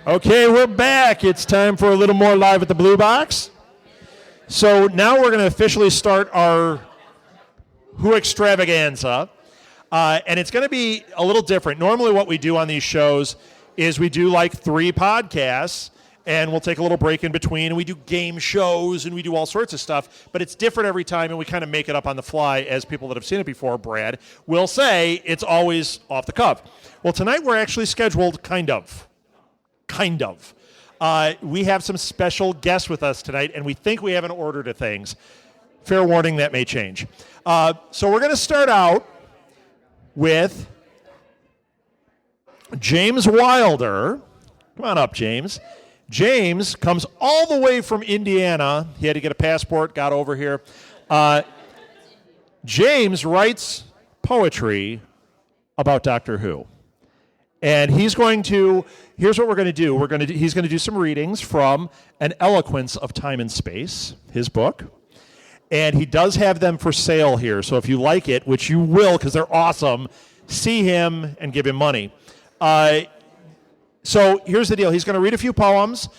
Okay, we're back. It's time for a little more Live at the Blue Box. So now we're going to officially start our Who Extravaganza, and it's going to be a little different. Normally what we do on these shows is we do like 3 podcasts, and we'll take a little break in between, and we do game shows, and we do all sorts of stuff, but it's different every time, and we kind of make it up on the fly, as people that have seen it before, Brad, will say it's always off the cuff. Well, tonight we're actually scheduled kind of. We have some special guests with us tonight, and we think we have an order to things. Fair warning, that may change. So we're going to start out with James Wylder. Come on up, James. James comes all the way from Indiana. He had to get a passport, got over here. James writes poetry about Doctor Who. And here's what we're going to do. He's going to do some readings from An Eloquence of Time and Space, his book. And he does have them for sale here. So if you like it, which you will because they're awesome, see him and give him money. So here's the deal. He's going to read a few poems,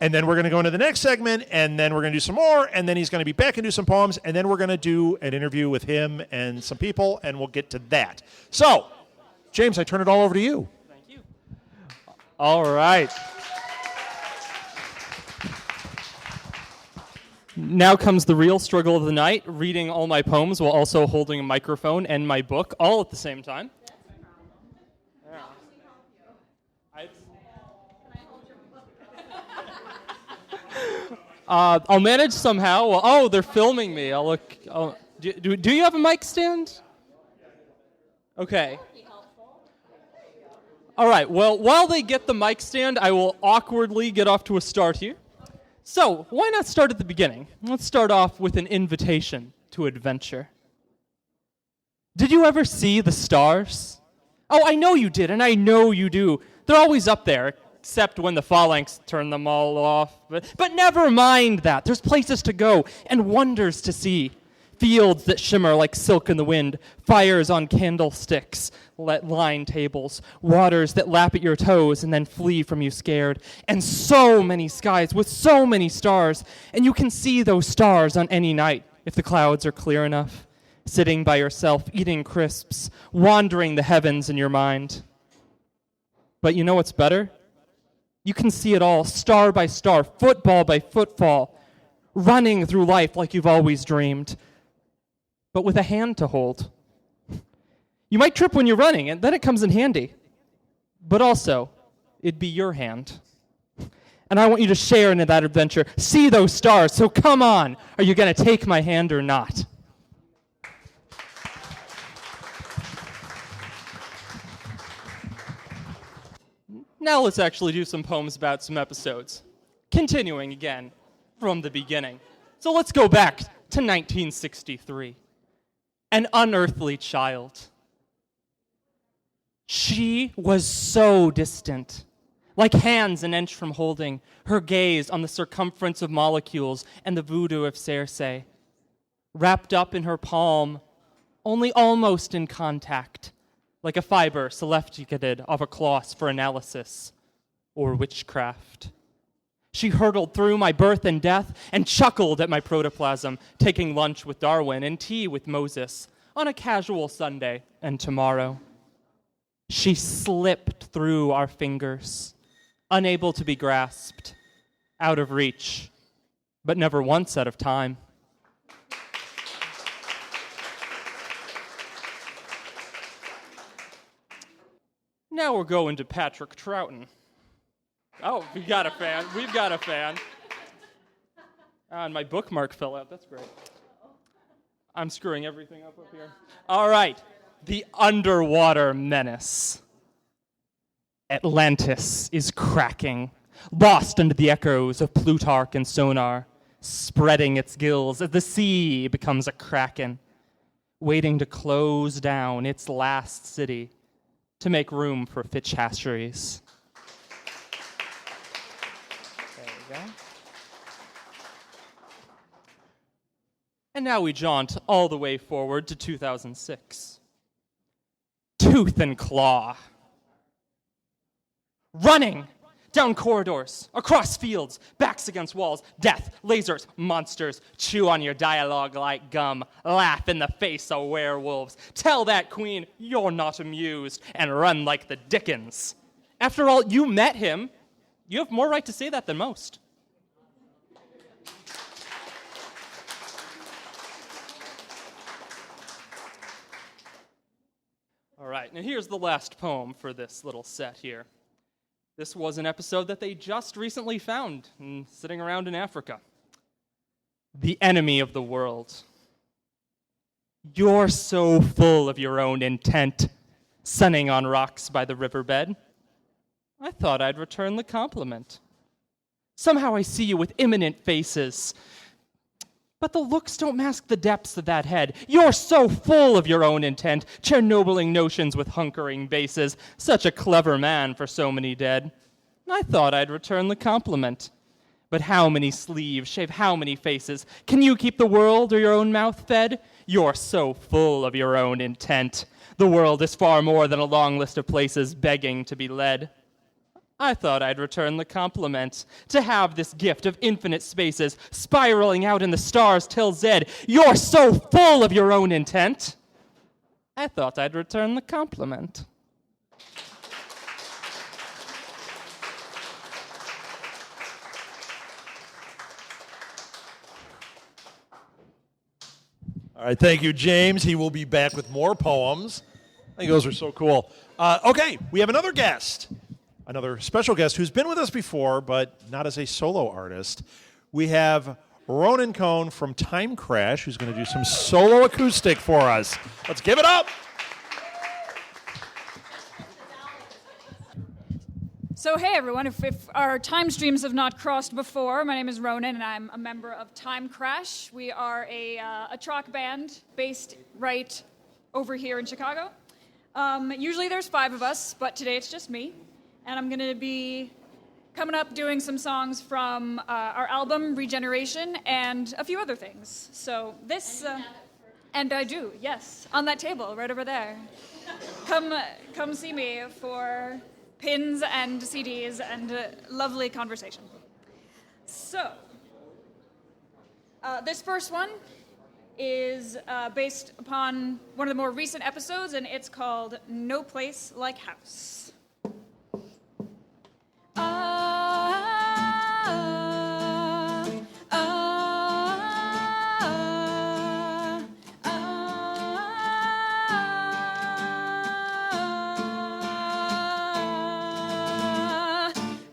and then we're going to go into the next segment, and then we're going to do some more, and then he's going to be back and do some poems, and then we're going to do an interview with him and some people, and we'll get to that. So, James, I turn it all over to you. All right. Now comes the real struggle of the night, reading all my poems while also holding a microphone and my book all at the same time. I'll manage somehow. Well, they're filming me. I'll look. Do you have a mic stand? Okay. All right, well, while they get the mic stand, I will awkwardly get off to a start here. So, why not start at the beginning? Let's start off with an invitation to adventure. Did you ever see the stars? Oh, I know you did, and I know you do. They're always up there, except when the phalanx turn them all off. But never mind that. There's places to go and wonders to see. Fields that shimmer like silk in the wind, fires on candlesticks, line tables, waters that lap at your toes and then flee from you scared, and so many skies with so many stars, and you can see those stars on any night if the clouds are clear enough, sitting by yourself, eating crisps, wandering the heavens in your mind. But you know what's better? You can see it all, star by star, football by footfall, running through life like you've always dreamed, but with a hand to hold. You might trip when you're running, and then it comes in handy. But also, it'd be your hand. And I want you to share in that adventure. See those stars, so come on. Are you going to take my hand or not? Now let's actually do some poems about some episodes. Continuing again from the beginning. So let's go back to 1963. An unearthly child. She was so distant, like hands an inch from holding, her gaze on the circumference of molecules and the voodoo of Circe, wrapped up in her palm, only almost in contact, like a fiber selected off a cloth for analysis or witchcraft. She hurtled through my birth and death and chuckled at my protoplasm, taking lunch with Darwin and tea with Moses on a casual Sunday and tomorrow. She slipped through our fingers, unable to be grasped, out of reach, but never once out of time. Now we're going to Patrick Troughton. Oh, we got a fan. We've got a fan. And my bookmark fell out. That's great. I'm screwing everything up here. All right. The underwater menace. Atlantis is cracking, lost under the echoes of Plutarch and sonar, spreading its gills as the sea becomes a kraken, waiting to close down its last city to make room for fish hatcheries. There we go. And now we jaunt all the way forward to 2006. Tooth and claw. Running, Down corridors, across fields, backs against walls, death, lasers, monsters, chew on your dialogue like gum, laugh in the face of werewolves, tell that queen you're not amused, and run like the Dickens. After all, you met him. You have more right to say that than most. All right, now here's the last poem for this little set here. This was an episode that they just recently found sitting around in Africa. The enemy of the world. You're so full of your own intent, sunning on rocks by the riverbed. I thought I'd return the compliment. Somehow I see you with imminent faces, but the looks don't mask the depths of that head. You're so full of your own intent, Chernobling notions with hunkering bases. Such a clever man for so many dead. I thought I'd return the compliment. But how many sleeves shave how many faces? Can you keep the world or your own mouth fed? You're so full of your own intent. The world is far more than a long list of places begging to be led. I thought I'd return the compliment, to have this gift of infinite spaces spiraling out in the stars till Zed. You're so full of your own intent. I thought I'd return the compliment. All right, thank you, James. He will be back with more poems. I think those are so cool. Okay, we have another guest. Another special guest who's been with us before, but not as a solo artist. We have Ronen Kohn from Time Crash, who's going to do some solo acoustic for us. Let's give it up. So hey everyone, if our time streams have not crossed before, my name is Ronen and I'm a member of Time Crash. We are a rock band based right over here in Chicago. Usually there's 5 of us, but today it's just me. And I'm going to be coming up doing some songs from our album, Regeneration, and a few other things. So this... and I do, yes. On that table, right over there. Come see me for pins and CDs and lovely conversation. So, this first one is based upon one of the more recent episodes, and it's called No Place Like House.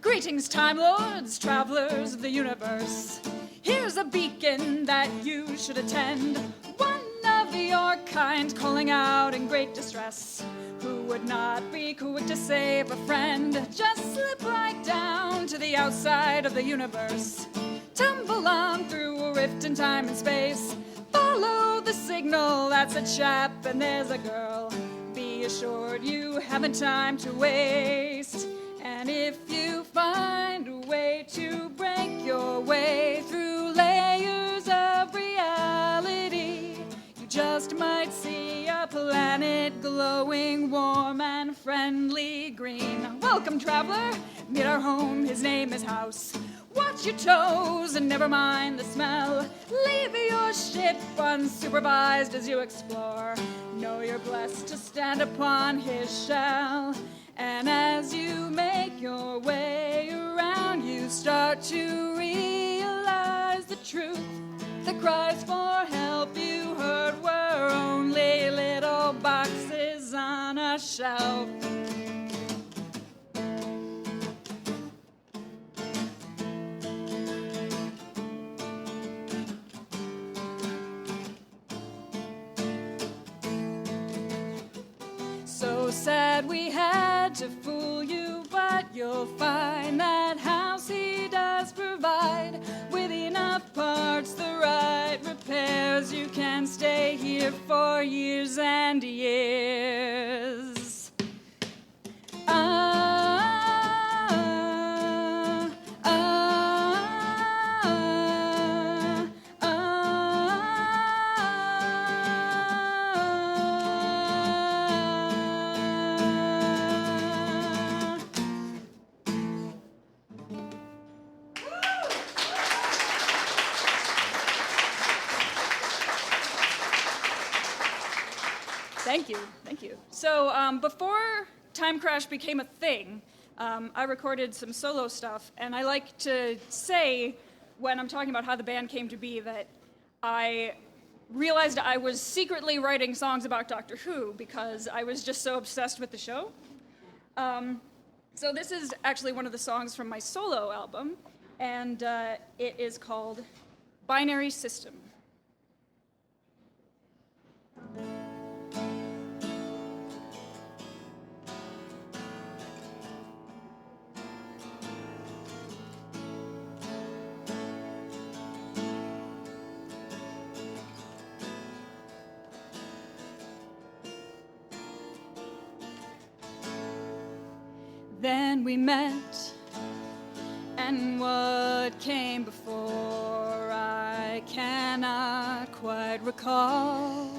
Greetings, Time Lords, travelers of the universe. Here's a beacon that you should attend. One of your kind calling out in great distress. Who would not be quick to save a friend? Just slip right down to the outside of the universe. Tumble on through a rift in time and space. Follow the signal, that's a chap and there's a girl. Be assured you haven't time to waste. And if you find a way to break your way through layers of reality, you just might see a planet glowing warm and friendly green. Welcome, traveler, meet our home, his name is House. Watch your toes and never mind the smell. Leave your ship unsupervised as you explore. Know you're blessed to stand upon his shell. And as you make your way around, you start to realize the truth. The cries for help you heard were only little boxes on a shelf. So sad we had to fool you, but you'll find that House he does provide. With enough parts, the right repairs, you can stay here for years and years. Thank you. So before Time Crash became a thing, I recorded some solo stuff, and I like to say, when I'm talking about how the band came to be, that I realized I was secretly writing songs about Doctor Who because I was just so obsessed with the show. So this is actually one of the songs from my solo album, and it is called Binary System. Then we met, and what came before I cannot quite recall.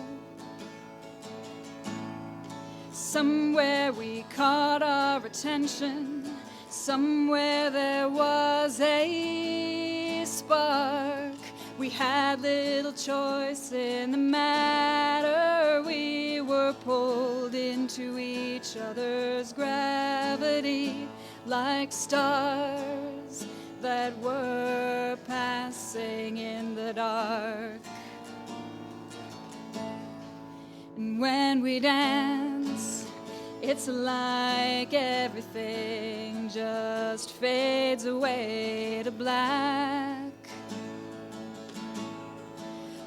Somewhere we caught our attention, somewhere there was a spark. We had little choice in the matter. We were pulled into each other's gravity like stars that were passing in the dark. And when we dance, it's like everything just fades away to black.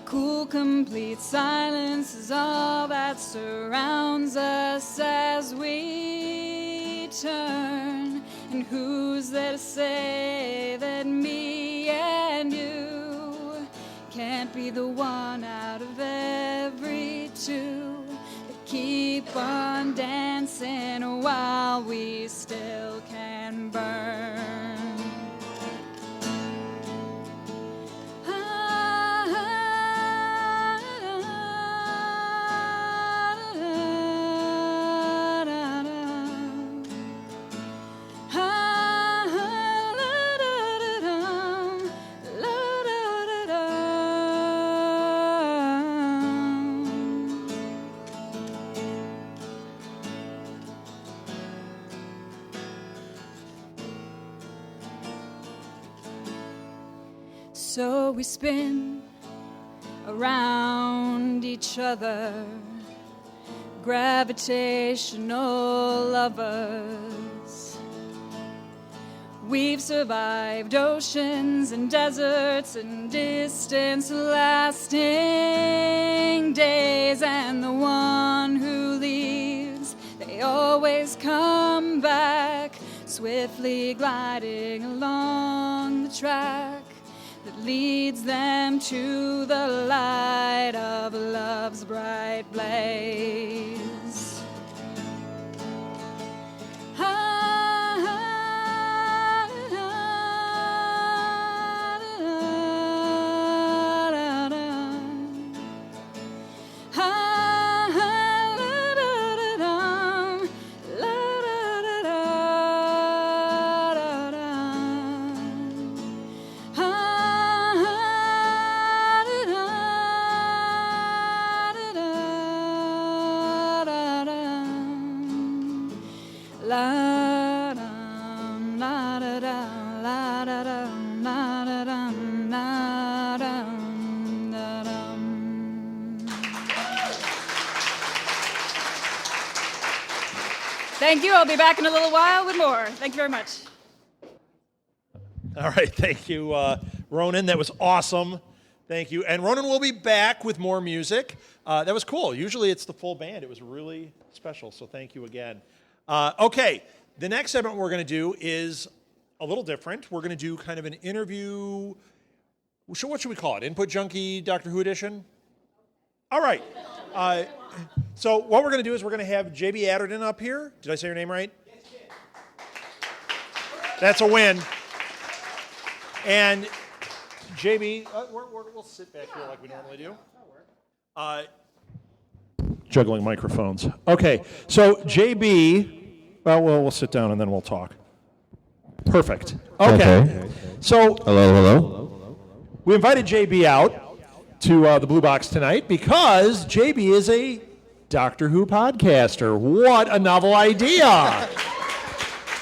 Cool, complete silence is all that surrounds us as we turn. And who's there to say that me and you can't be the one out of every two that keep on dancing while we still can burn? So we spin around each other, gravitational lovers. We've survived oceans and deserts and distance lasting days, and the one who leaves, they always come back, swiftly gliding along the track that leads them to the light of love's bright blaze. Thank you. I'll be back in a little while with more. Thank you very much. All right, thank you, Ronen. That was awesome. Thank you. And Ronen will be back with more music. That was cool. Usually it's the full band. It was really special, so thank you again. Okay, the next segment we're going to do is a little different. We're going to do kind of an interview. What should we call it? Input Junkie Doctor Who edition? All right. So what we're going to do is we're going to have JB Atherton up here. Did I say your name right? Yes, you did. That's a win. And JB, we'll sit back here like we normally do. Juggling microphones. Okay, so JB, well, we'll sit down and then we'll talk. Perfect. Okay. So Hello. we invited JB out to the Blue Box tonight because JB is a Doctor Who podcaster. What a novel idea.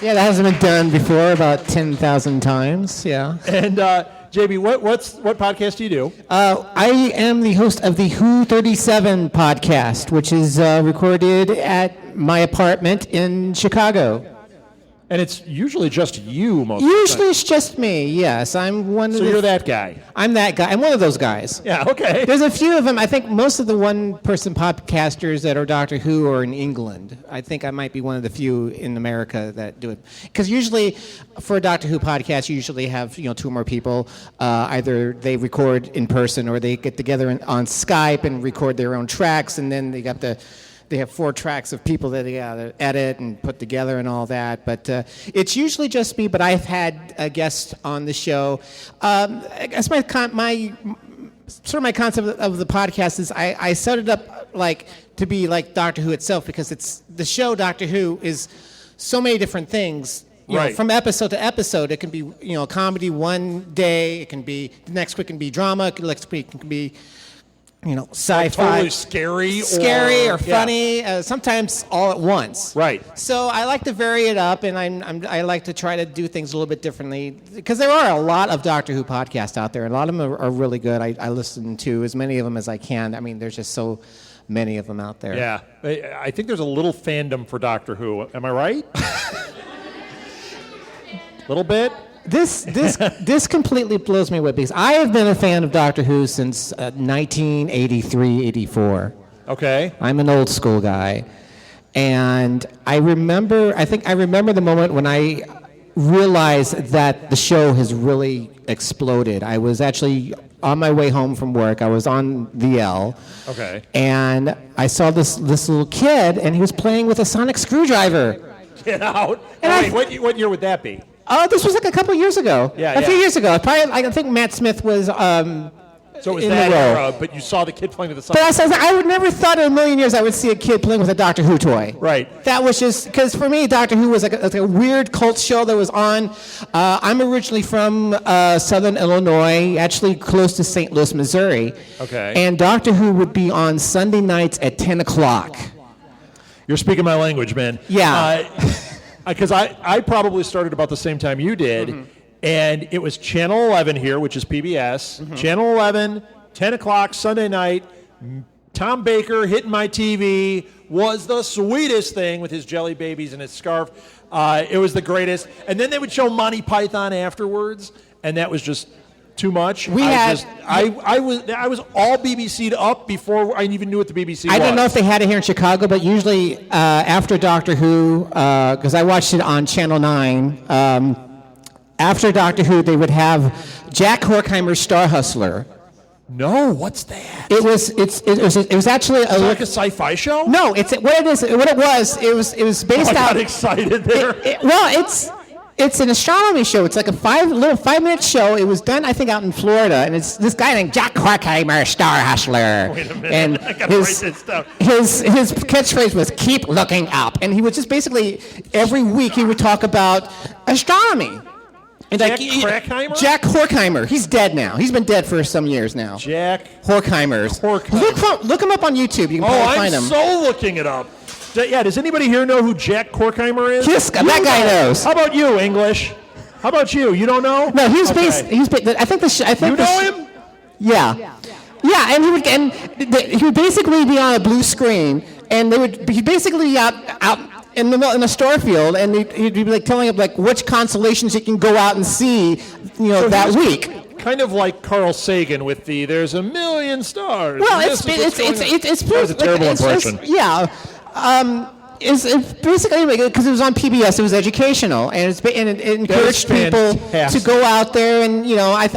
Yeah, that hasn't been done before about 10,000 times. Yeah. And JB, what podcast do you do? I am the host of the Who 37 podcast, which is recorded at my apartment in Chicago. And it's usually just you most of the Usually time. it's just me, yes. I'm one of So the... you're that guy. I'm that guy. I'm one of those guys. Yeah, okay. There's a few of them. I think most of the one-person podcasters that are Doctor Who are in England. I think I might be one of the few in America that do it. Because usually, for a Doctor Who podcast, you usually have 2 or more people. Either they record in person or they get together on Skype and record their own tracks, and then they have 4 tracks of people that they gotta edit and put together and all that. But it's usually just me, but I've had a guest on the show. I guess my concept of the podcast is I set it up like to be like Doctor Who itself, because it's the show Doctor Who is so many different things. You know, from episode to episode, it can be comedy one day, it can be the next week can be drama, next week can be sci-fi, totally scary or funny. Sometimes all at once. Right. So I like to vary it up, and I like to try to do things a little bit differently, because there are a lot of Doctor Who podcasts out there, and a lot of them are really good. I listen to as many of them as I can. I mean, there's just so many of them out there. Yeah, I think there's a little fandom for Doctor Who. Am I right? Little bit. This completely blows me away, because I have been a fan of Doctor Who since 1983, 84. Okay. I'm an old school guy. And I remember the moment when I realized that the show has really exploded. I was actually on my way home from work. I was on the L. Okay. And I saw this little kid, and he was playing with a sonic screwdriver. Get out. And Wait, what year would that be? Oh, this was like a couple years ago. Yeah, a few years ago. Probably, I think Matt Smith was So it was in that the role. era, but you saw the kid playing with the song. But I would never thought in a million years I would see a kid playing with a Doctor Who toy. Right. That was just, because for me, Doctor Who was like a weird cult show that was on. I'm originally from southern Illinois, actually close to St. Louis, Missouri. Okay. And Doctor Who would be on Sunday nights at 10 o'clock. You're speaking my language, man. Yeah. Because I probably started about the same time you did, and it was Channel 11 here, which is PBS. Channel 11, 10 o'clock Sunday night. Tom Baker hitting my TV was the sweetest thing with his jelly babies and his scarf. It was the greatest. And then they would show Monty Python afterwards, and that was just too much. I was all BBC'd up before I even knew what the BBC was. I don't know if they had it here in Chicago, but usually after Doctor Who, because I watched it on Channel 9, after Doctor Who, they would have Jack Horkheimer's Star Hustler. No, what's that? It was actually Is it like a sci-fi show? No, it was based I out. got excited there. It's an astronomy show. It's like a 5-minute show. It was done, I think, out in Florida, and it's this guy named Jack Horkheimer, Star Hustler. Wait a minute. And I gotta write this down. his catchphrase was "Keep looking up," and he would just basically every week he would talk about astronomy. And Jack Horkheimer? Jack Horkheimer. He's dead now. He's been dead for some years now. Jack Horkheimer's. Look him up on YouTube. You can probably find him. I'm so looking it up. Yeah, does anybody here know who Jack Horkheimer is? Yes, that guy knows. How about you, English? How about you? You don't know? No, he's Okay. based. I think You know him? Yeah. Yeah, and he would basically be on a blue screen, and he'd basically be out in a store field, and he'd be like telling him like which constellations you can go out and see, So that he's week. Kind of like Carl Sagan with the "There's a million stars." Well, and it's that was a terrible impression. It's basically because it was on PBS. It was educational, and it encouraged people to go out there, and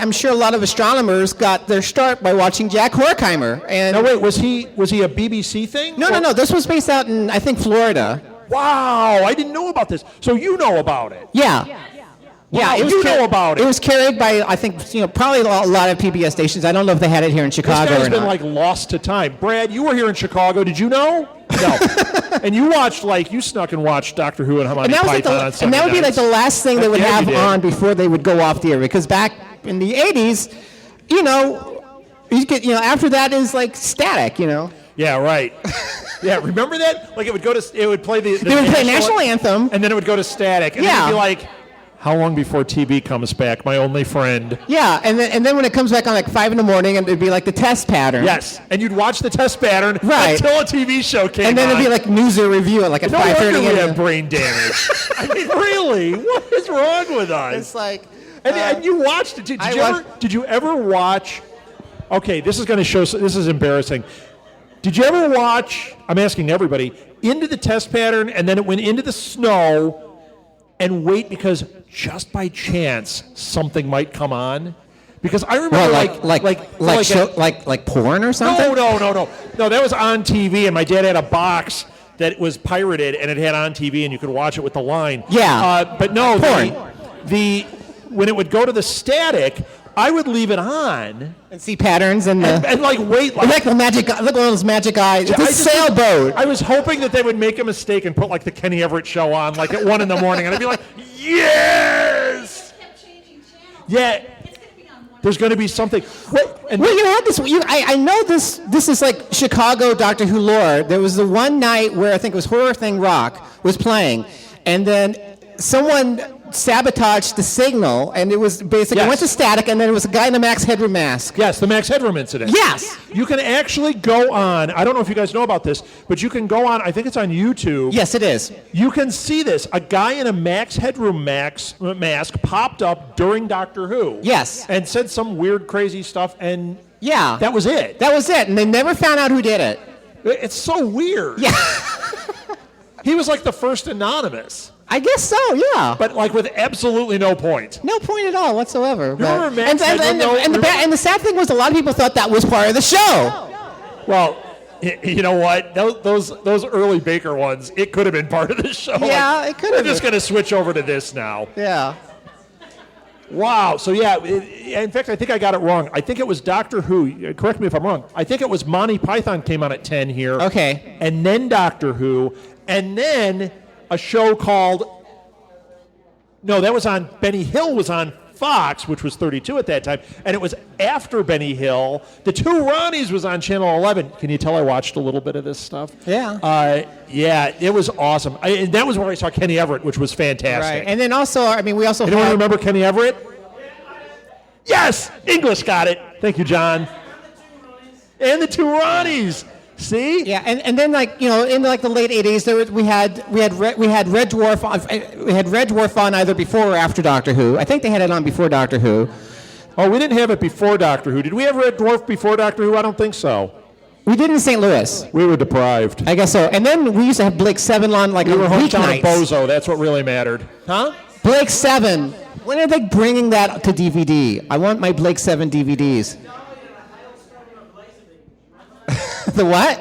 I'm sure a lot of astronomers got their start by watching Jack Horkheimer. And Now wait, was he a BBC thing? No. This was based out in, I think, Florida. Wow, I didn't know about this. So you know about it? Yeah. Wow, you know about it. It was carried by, I think, probably a lot of PBS stations. I don't know if they had it here in Chicago This guy's or been not. like lost to time. Brad, you were here in Chicago. Did you know? No. And you watched you snuck and watched Doctor Who and Monty Python on Sunday and that would be like nights. the last thing they would Yeah, have you did. on before they would go off the air. Because back in the 80s, you get, after that is like static, Yeah, right. Yeah, remember that? Like it would play the They would play national anthem. and then it would go to static. And Yeah. then it'd be like, how long before TV comes back? My only friend. Yeah, and then when it comes back on like 5 in the morning, and it'd be like the test pattern. Yes, and you'd watch the test pattern Right. until a TV show came And then it'd on. be like news or review at like at No 5:30 wonder we a.m. have brain damage. I mean, really, what is wrong with us? It's like. And you watched it. Did you ever watch? Okay, this is going to show. This is embarrassing. Did you ever watch? I'm asking everybody. Into the test pattern, and then it went into the snow, and wait because just by chance something might come on. Because I remember like porn or something. No, that was on TV, and my dad had a box that was pirated, and it had on TV, and you could watch it with the line. Yeah. But no, Porn. when it would go to the static, I would leave it on And see patterns and like wait. like the magic. Look at those magic eyes. It's a sailboat. I was hoping that they would make a mistake and put like the Kenny Everett show on like at 1 a.m, and I'd be like, yes. Yeah. There's going to be something. Well, you had this. I know this. This is like Chicago Doctor Who lore. There was the one night where I think it was Horror Thing Rock was playing, and then someone sabotaged the signal, and it was basically Yes. went to static, and then it was a guy in a Max Headroom mask. Yes, the Max Headroom incident. Yes. You can actually go on, I don't know if you guys know about this, but you can go on, I think it's on YouTube. Yes, it is. You can see this. A guy in a Max Headroom mask popped up during Doctor Who. Yes. And said some weird, crazy stuff, and Yeah. that was it. That was it, and they never found out who did it. It's so weird. Yeah. He was like the first anonymous, I guess so. Yeah. but like with absolutely no point. No point at all whatsoever. remember Max Headroom, though? And the sad thing was, a lot of people thought that was part of the show. Well, you know what? Those early Baker ones, it could have been part of the show. Yeah, it could have We're just been. going to switch over to this now. Yeah. Wow. So, yeah, in fact, I think I got it wrong. I think it was Doctor Who. Correct me if I'm wrong. I think it was Monty Python came on at 10 here. Okay. And then Doctor Who. And then a show called... No, that was on... Benny Hill was on Fox, which was 32 at that time. And it was after Benny Hill. The Two Ronnies was on Channel 11. Can you tell I watched a little bit of this stuff? Yeah. Yeah, it was awesome. And that was where I saw Kenny Everett, which was fantastic. Right. And then also, I mean, we also Anyone had... remember Kenny Everett? Yes! English got it. Thank you, John. And the Two Ronnies. See? Yeah, and then like, you know, in like the late 80s, we had Red Dwarf on either before or after Doctor Who. I think they had it on before Doctor Who. Oh, we didn't have it before Doctor Who. Did we have Red Dwarf before Doctor Who? I don't think so. We did in St. Louis. We were deprived. I guess so. And then we used to have Blake 7 on like We were on hometown weeknights. bozo. That's what really mattered. Huh? Blake 7. When are they bringing that to DVD? I want my Blake 7 DVDs. The what?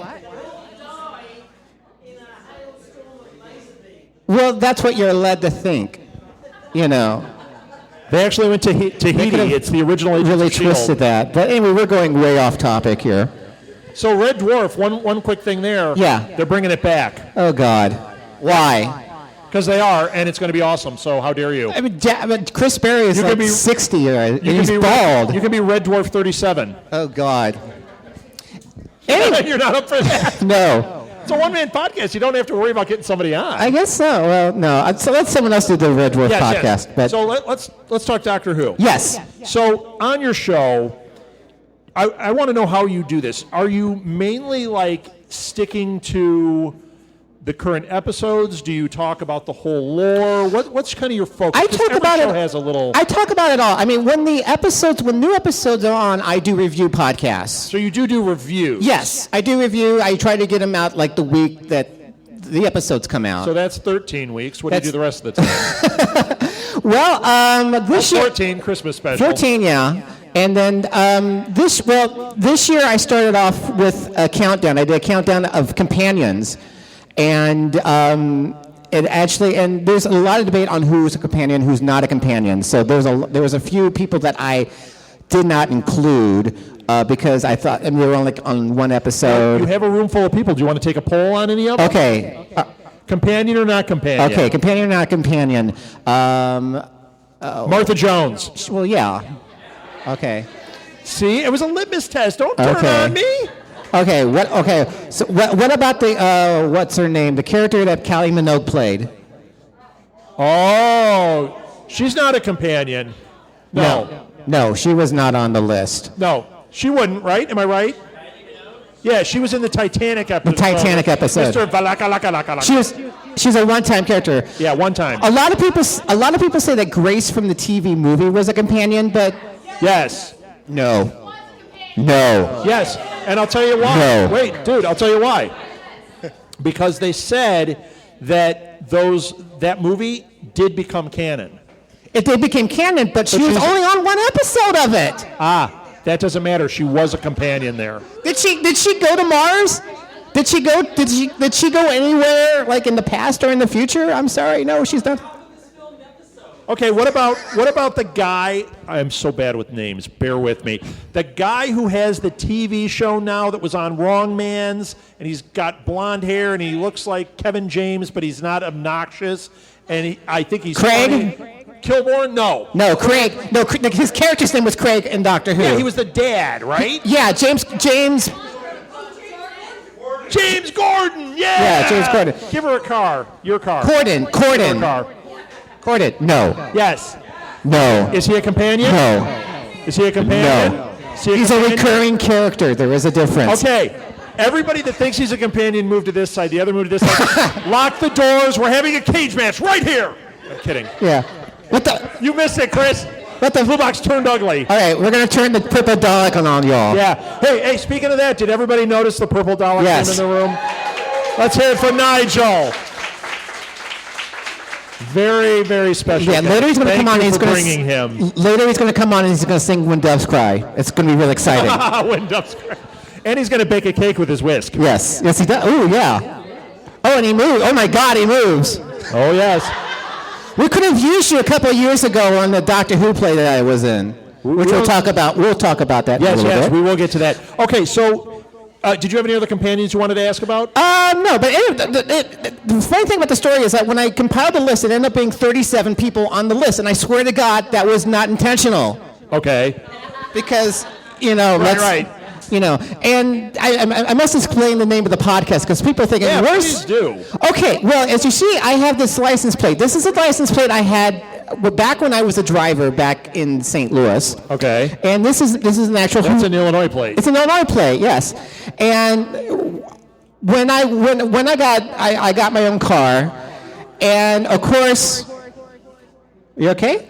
Well, that's what you're led to think, you know. They actually went to Tahiti. It's the original Agents Really of S.H.I.E.L.D. twisted that. But anyway, we're going way off topic here. So Red Dwarf, one quick thing there. Yeah. They're bringing it back. Oh, God. Why? Because they are, and it's going to be awesome, so how dare you? I mean, but Chris Berry is You like could be- 60, and You he's can be bald. You can be Red Dwarf 37. Oh, God. Anyway, You're not up for that. no. It's a one-man podcast. You don't have to worry about getting somebody on. I guess so. Well, no. So let someone else do the Red Dwarf Yes, podcast. yes. But So let's talk Doctor Who. yes. So on your show, I want to know how you do this. Are you mainly like sticking to the current episodes? Do you talk about the whole lore? What's kind of your focus? I 'Cause talk every about show it. has a little. I talk about it all. I mean, when new episodes are on, I do review podcasts. So you do reviews. Yes, I do review. I try to get them out like the week that the episodes come out. So that's 13 weeks. What do you do the rest of the time? Well, this year 14 Christmas special. 14, yeah. And then this year I started off with a countdown. I did a countdown of companions, and there's a lot of debate on who's a companion, who's not a companion. So there was a few people that I did not include because I thought, and we were only on one episode. You have a room full of people. Do you want to take a poll on any of them? Okay. Companion or not companion? Okay, companion or not companion? Martha Jones. Well, yeah. Okay. See, it was a litmus test. Don't turn Okay. on me. Okay, what? Okay, so what about the what's her name? The character that Kylie Minogue played. Oh, she's not a companion. No, she was not on the list. No, she wouldn't, right? Am I right? Yeah, she was in the Titanic episode. The Titanic episode. Mr. Valakalaka. She's a one-time character. Yeah, one time. A lot of people say that Grace from the TV movie was a companion, but Yes. no. Yes, and I'll tell you why. No. Wait, dude, I'll tell you why. Because they said that that movie did become canon. It did became canon, but she was she's- only on one episode of it. That doesn't matter. She was a companion there. Did she go to Mars? Did she go anywhere like in the past or in the future? I'm sorry, no, she's not. Okay, what about the guy? I'm so bad with names. Bear with me. The guy who has the TV show now that was on Wrong Man's, and he's got blonde hair and he looks like Kevin James, but he's not obnoxious. And I think he's Craig? funny. Kilborn? No. No, Craig. No, his character's name was Craig in Doctor Who. Yeah, he was the dad, right? Yeah, James. James Gordon. Yeah, James Gordon. Give her a car. Your car. Corden. Give her a car. Corden. No. Yes. No. Is he a companion? No. Is he a companion? No. Is he He's a companion? recurring character. There is a difference. Okay. Everybody that thinks he's a companion, move to this side. The other move to this side. Lock the doors. We're having a cage match right here. I'm kidding. Yeah. What the? You missed it, Chris. What the? Blue box turned ugly. All right, we're gonna turn the purple Dalek on all y'all. Yeah. Hey, speaking of that, did everybody notice the purple Dalek Yes. in the room? Let's hear it for Nigel. Very, very special. Yeah, guy. later he's going to Thank come on you and he's for going bringing him. Later he's going to come on and he's going to sing "When Doves Cry." It's going to be real exciting. When doves cry. And he's going to bake a cake with his whisk. Yes, he does. Oh yeah. Oh, and he moves. Oh my God, he moves. Oh yes. We could have used you a couple of years ago on the Doctor Who play that I was in, which we'll talk about. We'll talk about that. Yes, in a little yes, bit. we will get to that. Okay, so did you have any other companions you wanted to ask about? No, but the funny thing about the story is that when I compiled the list, it ended up being 37 people on the list, and I swear to God that was not intentional. Okay. Because, let's... Right. And I must explain the name of the podcast because people are thinking, Yeah, where's... please do. Okay, well, as you see, I have this license plate. This is a license plate I had back when I was a driver back in St. Louis. Okay. And this is an actual... That's an Illinois plate. It's an Illinois plate, yes. And when I got my own car, and of course... You okay?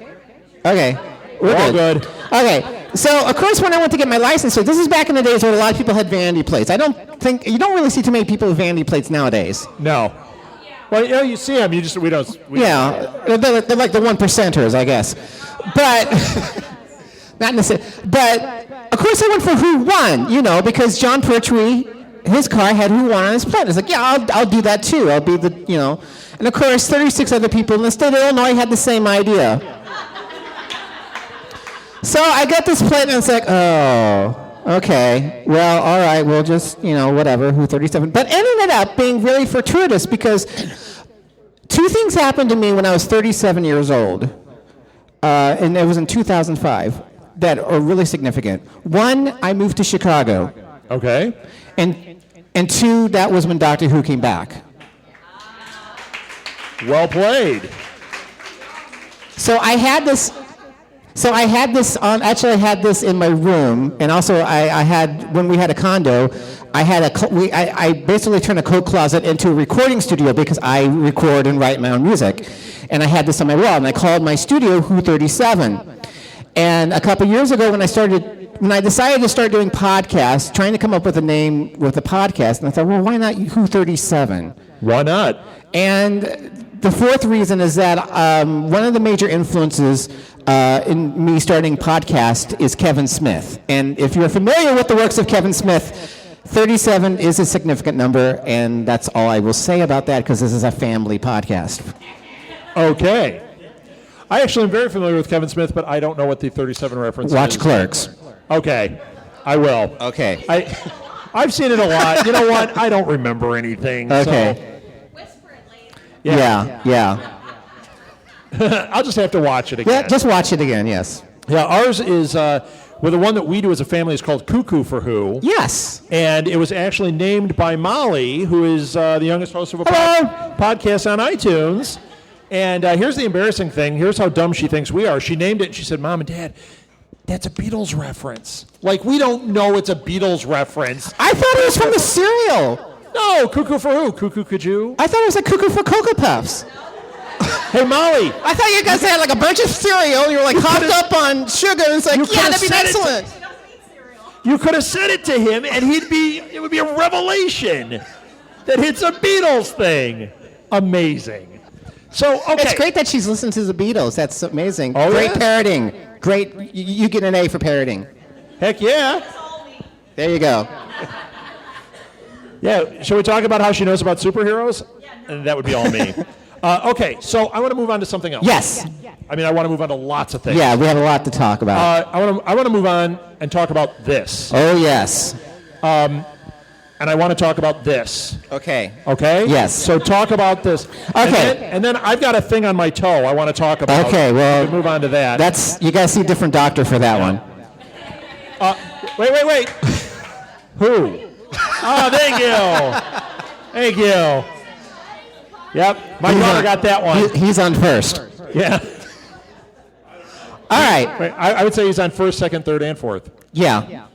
Okay. We're all good. Okay. So, of course, when I went to get my license plate, this is back in the days when a lot of people had vanity plates. You don't really see too many people with vanity plates nowadays. No. Well, you see them. They're like the 1%ers, I guess. But, not necessarily. But, of course, I went for Who Won, because John Pertwee, his car had Who Won on his plate. It's like, yeah, I'll do that too. I'll be the, And, of course, 36 other people in the state of Illinois had the same idea. So I got this plate, and it's like, oh, okay. Well, all right, we'll just, whatever, Who 37. But it ended up being really fortuitous because two things happened to me when I was 37 years old, and it was in 2005, that are really significant. One, I moved to Chicago. Okay. And two, that was when Doctor Who came back. Well played. So I had this in my room, and also I had, when we had a condo, I basically turned a coat closet into a recording studio because I record and write my own music. And I had this on my wall, and I called my studio Who 37. And a couple years ago when I decided to start doing podcasts, trying to come up with a name with a podcast, and I thought, well, why not Who 37? Why not? And the fourth reason is that one of the major influences in me starting podcast is Kevin Smith. And if you're familiar with the works of Kevin Smith, 37 is a significant number, and that's all I will say about that because this is a family podcast. Okay. I actually am very familiar with Kevin Smith, but I don't know what the 37 reference is. Watch Clerks. Okay. I will. Okay. I've seen it a lot. You know what? I don't remember anything. Okay. Yeah. I'll just have to watch it again. Yeah, just watch it again, yes. Yeah, ours is Well, the one that we do as a family is called Cuckoo for Who. Yes. And it was actually named by Molly, who is the youngest host of a podcast on iTunes. And here's the embarrassing thing. Here's how dumb she thinks we are. She named it, and she said, Mom and Dad, that's a Beatles reference. Like, we don't know it's a Beatles reference. I thought it was from the cereal. No, Cuckoo for Who? Cuckoo could you? I thought it was like Cuckoo for Cocoa Puffs. Hey, Molly. I thought you guys had like a bunch of cereal. You were like hopped up on sugar, and it's like, yeah, that'd be excellent. You could have said it to him, and it would be a revelation that it's a Beatles thing. Amazing. So, okay. It's great that she's listened to the Beatles. That's amazing. Oh, great yeah? parroting. Great. You get an A for parroting. Heck yeah. There you go. Yeah. Shall we talk about how she knows about superheroes? And that would be all me. Okay, so I want to move on to something else. Yes. I mean, I want to move on to lots of things. Yeah, we have a lot to talk about. I want to move on and talk about this. Oh, yes. And I want to talk about this. Okay. Okay? Yes. So talk about this. Okay. And then I've got a thing on my toe I want to talk about. Okay, well, we can move on to that. You got to see a different doctor for that one. Wait. Who? Oh, thank you. Thank you. Yep, my brother got that one. He's on first. Yeah. All right. Wait, I would say he's on first, second, third, and fourth. Yeah.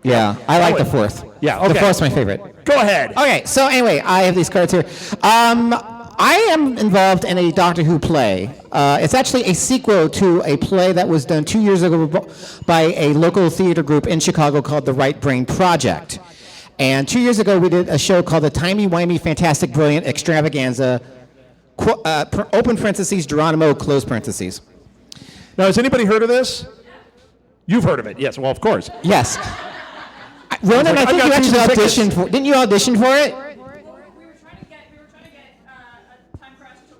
I like the fourth. Yeah, okay. The fourth's my favorite. Go ahead. Okay, so anyway, I have these cards here. I am involved in a Doctor Who play. It's actually a sequel to a play that was done 2 years ago by a local theater group in Chicago called the Right Brain Project. And 2 years ago, we did a show called The Timey-Wimey Fantastic Brilliant Extravaganza, open parentheses, Geronimo, close parentheses. Now, has anybody heard of this? You've heard of it, yes. Well, of course. Yes. Ronen, I think you actually auditioned for it. Didn't you audition for it? We were trying to get a time for us to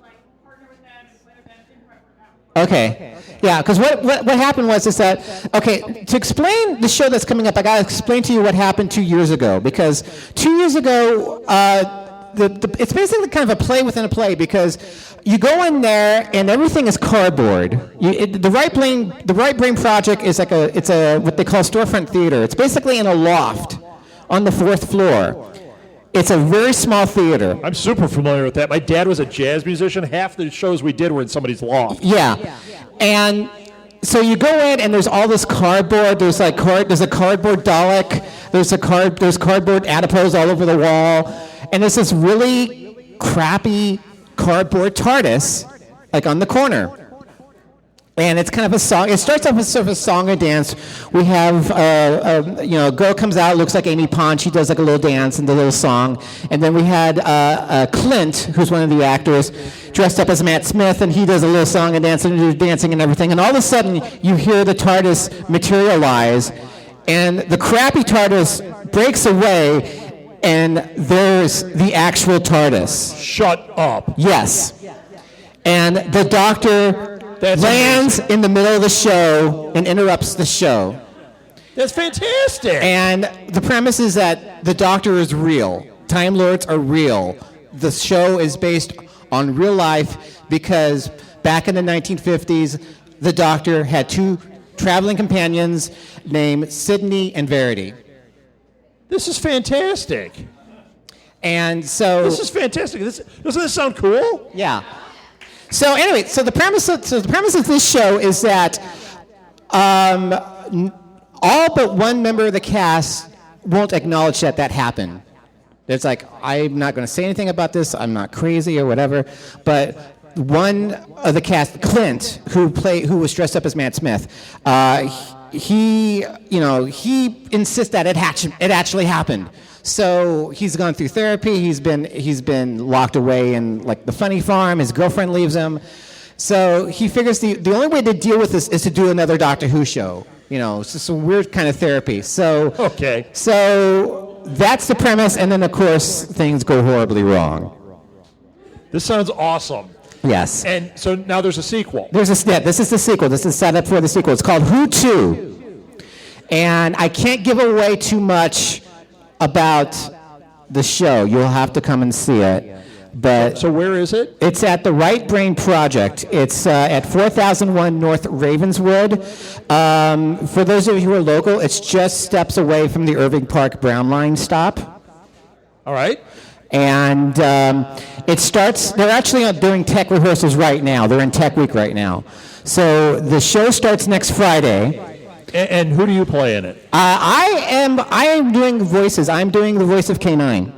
partner with them and play with them. Didn't quite work out. Okay. Yeah, because what happened was that, okay, to explain the show that's coming up, I got to explain to you what happened 2 years ago. Because 2 years ago, it's basically kind of a play within a play, because you go in there and everything is cardboard. The Right Brain Project is like it's what they call storefront theater. It's basically in a loft on the 4th floor. It's a very small theater. I'm super familiar with that. My dad was a jazz musician. Half the shows we did were in somebody's loft. Yeah. And so you go in and there's all this cardboard. There's a cardboard Dalek. There's cardboard adipose all over the wall. And there's this really crappy cardboard TARDIS on the corner. And it's kind of a song. It starts off as sort of a song and dance. We have, a girl comes out, looks like Amy Pond. She does a little dance and the little song. And then we had Clint, who's one of the actors, dressed up as Matt Smith, and he does a little song and dance and dancing and everything. And all of a sudden, you hear the TARDIS materialize, and the crappy TARDIS breaks away, and there's the actual TARDIS. Shut up. Yes. And the Doctor lands in the middle of the show and interrupts the show. That's fantastic. And the premise is that the Doctor is real. Time Lords are real. The show is based on real life because back in the 1950s, the Doctor had 2 traveling companions named Sydney and Verity. This is fantastic. And so... This is fantastic. Doesn't this sound cool? Yeah. So anyway, the premise of this show is that all but one member of the cast won't acknowledge that happened. It's I'm not going to say anything about this. I'm not crazy or whatever. But one of the cast, Clint, who was dressed up as Matt Smith, he insists that it actually happened. So he's gone through therapy. He's been locked away in the funny farm. His girlfriend leaves him. So he figures the only way to deal with this is to do another Doctor Who show. It's just some weird kind of therapy. So okay. So that's the premise, and then of course things go horribly wrong. This sounds awesome. Yes. And so now there's a sequel. This is the sequel. This is set up for the sequel. It's called Who 2. And I can't give away too much about the show. You'll have to come and see it. But But So where is it? it's at the Right Brain Project. It's at 4001 North Ravenswood. For those of you who are local, it's just steps away from the Irving Park Brown Line stop. All right. And it starts, they're actually doing tech rehearsals right now. They're in Tech Week right now. So the show starts next Friday. And who do you play in it? I am doing voices. I'm doing the voice of K9.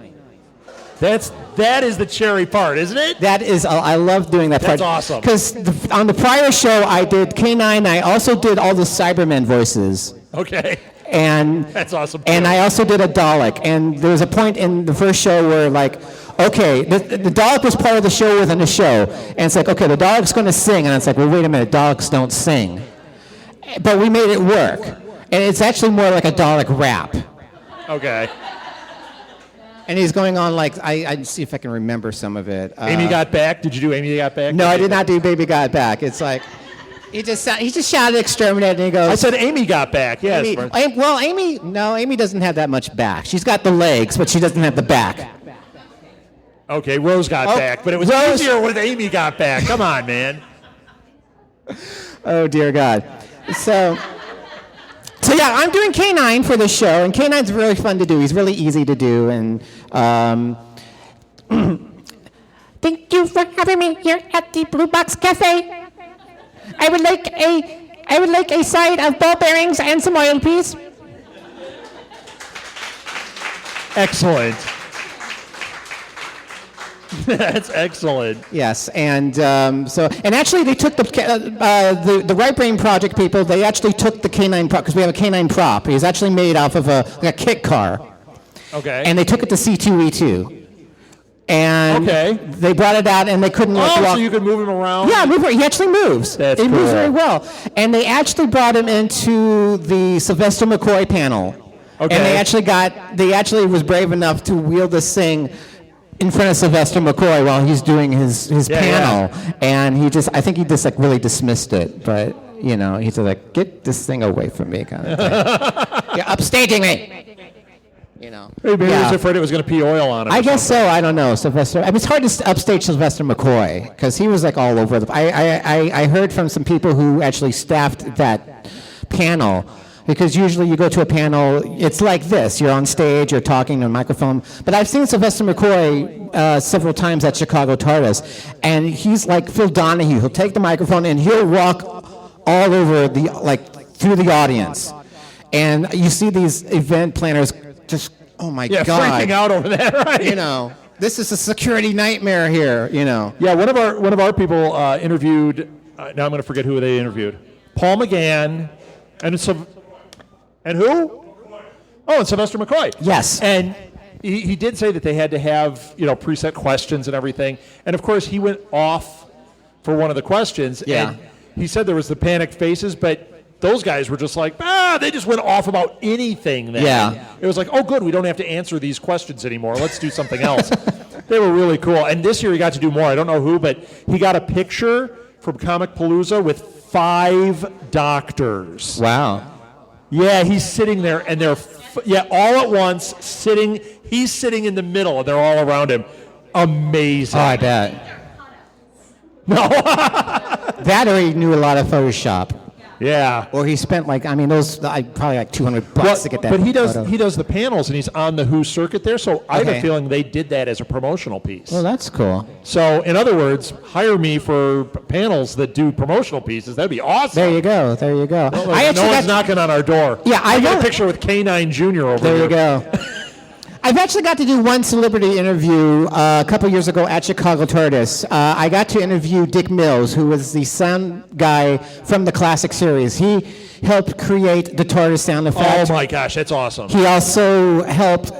That is the cherry part, isn't it? That is, I love doing that part. That's awesome. Because on the prior show, I did K9. I also did all the Cybermen voices. Okay. And That's awesome. And I also did a Dalek. And there was a point in the first show where, like, okay, the Dalek was part of the show within the show. And it's like, okay, the Dalek's going to sing. And it's like, well, wait a minute, Daleks don't sing. But we made it work. And it's actually more like a Dalek rap. Okay. And he's going on like, I see if I can remember some of it. Amy Got Back? Did you do Amy Got Back? No, I did not do Baby Got Back. It's like, he just shouted exterminate and he goes. I said Amy Got Back, yes. Amy doesn't have that much back. She's got the legs, but she doesn't have the back. Okay, Rose got back, but it was easier with Amy Got Back. Come on, man. Oh, dear God. So yeah, I'm doing K9 for this show, and K9's really fun to do. He's really easy to do, and thank you for having me here at the Blue Box Cafe. I would like a side of ball bearings and some oil, please. Excellent. That's excellent. Yes, and actually they took the Right Brain Project people. They actually took the K9 prop because we have a K9 prop. He's actually made off of a kit car. Okay. And they took it to C2E2. And Okay. they brought it out, and they couldn't walk. so you could move him around? Yeah, he actually moves. That's he moves cool. very well. And they actually brought him into the Sylvester McCoy panel. Okay. And they actually was brave enough to wheel this thing in front of Sylvester McCoy while he's doing his panel. Yeah. And I think he just like really dismissed it. But, you know, he's like, get this thing away from me kind of thing. You're upstaging me. You know. Maybe he was afraid it was going to pee oil on him. I guess so. I don't know, Sylvester. I mean, it's hard to upstage Sylvester McCoy because he was like all over the. I heard from some people who actually staffed that panel because usually you go to a panel, it's like this: you're on stage, you're talking to a microphone. But I've seen Sylvester McCoy several times at Chicago TARDIS, and he's like Phil Donahue. He'll take the microphone and he'll walk all over through the audience, and you see these event planners. Just, oh my God. freaking out over that, right? You know, this is a security nightmare here, you know. Yeah, one of our people interviewed, now I'm going to forget who they interviewed. Paul McGann and who? Oh, and Sylvester McCoy. Yes. And he did say that they had to have, preset questions and everything. And of course, he went off for one of the questions. Yeah. And he said there was the panicked faces, but those guys were just like, they just went off about anything then. Yeah. It was like, oh, good, we don't have to answer these questions anymore. Let's do something else. They were really cool. And this year he got to do more. I don't know who, but he got a picture from Comic Palooza with 5 doctors. Wow. Yeah, he's sitting there, and they're, all at once, sitting. He's sitting in the middle, and they're all around him. Amazing. Oh, I bet. No. That or he knew a lot of Photoshop. Yeah. Or he spent probably like $200 to get that. But he photo. does the panels, and he's on the Who circuit there. So I have Okay. a feeling they did that as a promotional piece. Well, that's cool. So in other words, hire me for panels that do promotional pieces. That'd be awesome. There you go. There you go. No one's knocking on our door. Yeah, I got know. a picture with K9 Jr. over There here. you go. I've actually got to do one celebrity interview a couple years ago at Chicago TARDIS. I got to interview Dick Mills, who was the sound guy from the classic series. He helped create the TARDIS sound effect. Oh my gosh, that's awesome. He also helped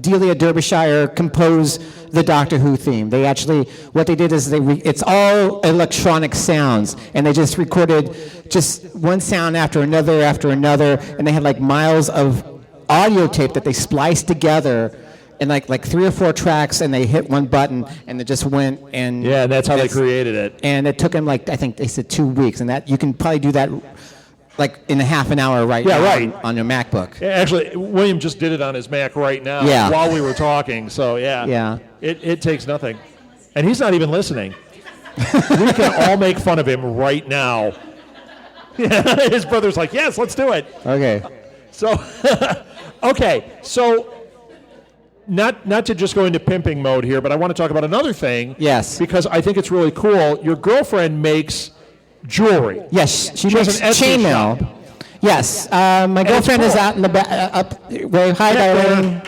Delia Derbyshire compose the Doctor Who theme. They actually, what they did is it's all electronic sounds, and they just recorded just one sound after another, and they had like miles of audio tape that they spliced together in like 3 or 4 tracks, and they hit one button, and it just went. And Yeah, and that's how they created it. And it took him I think they said 2 weeks, and that you can probably do that like in a half an hour now right. on your MacBook. Yeah, actually, William just did it on his Mac right now Yeah. while we were talking. So yeah, Yeah. it takes nothing. and he's not even listening. We can all make fun of him right now. His brother's like, yes, let's do it. Okay. So, okay, so not to just go into pimping mode here, but I want to talk about another thing. Yes. Because I think it's really cool. Your girlfriend makes jewelry. Yes, she has makes an Etsy chainmail. shop. Yes, my girlfriend is cool. out in the back. Up, wave hi, darling.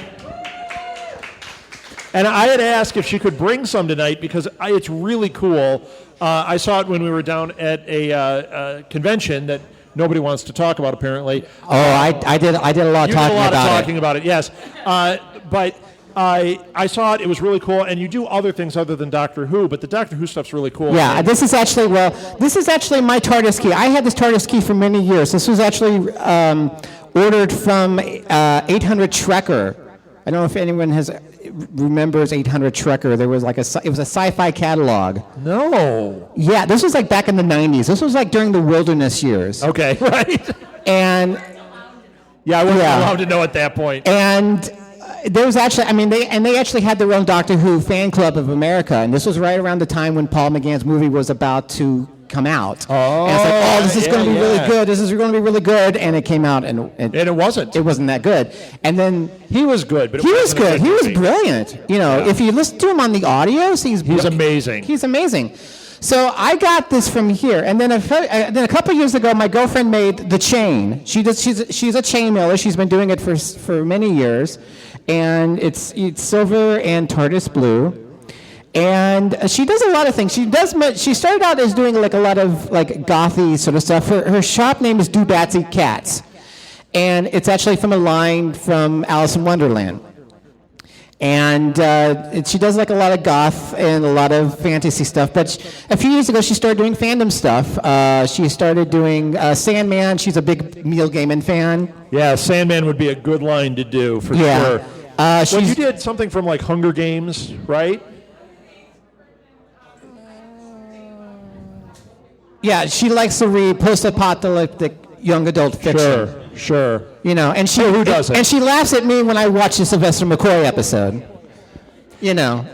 And I had asked if she could bring some tonight because it's really cool. I saw it when we were down at a convention that nobody wants to talk about, apparently. Oh, I did a lot You of did a lot talking of about talking about it, yes. But I saw it. It was really cool. And you do other things other than Doctor Who, but the Doctor Who stuff's really cool. Yeah, this is actually my TARDIS key. I had this TARDIS key for many years. This was actually ordered from 800 Trekker. I don't know if anyone remembers 800 Trekker. There was it was a sci-fi catalog. No. Yeah, this was like back in the 90s. This was like during the wilderness years. Okay, right. And yeah, I wasn't allowed to know at that point. And there was actually, they actually had their own Doctor Who fan club of America, and this was right around the time when Paul McGann's movie was about to come out. Oh, and it's like, this is going to be really yeah. good. This is going to be really good, and it came out, and it wasn't. It wasn't that good. And then he was good, but he was good. He was movie. brilliant. You know, if you listen to him on the audios, he's amazing. He's amazing. So I got this from here, and then a couple years ago, my girlfriend made the chain. She's a chain mailer. She's been doing it for many years, and it's silver and TARDIS blue. And she does a lot of things. She started out as doing like a lot of like gothy sort of stuff. Her shop name is Do Batsy Cats, and it's actually from a line from Alice in Wonderland. And she does like a lot of goth and a lot of fantasy stuff. But a few years ago, she started doing fandom stuff. She started doing Sandman. She's a big Neil Gaiman fan. Yeah, Sandman would be a good line to do for sure. Well, you did something from like Hunger Games, right? Yeah, she likes to read post-apocalyptic young adult fiction. Sure. You know, and who doesn't? And she laughs at me when I watch the Sylvester McCoy episode. You know.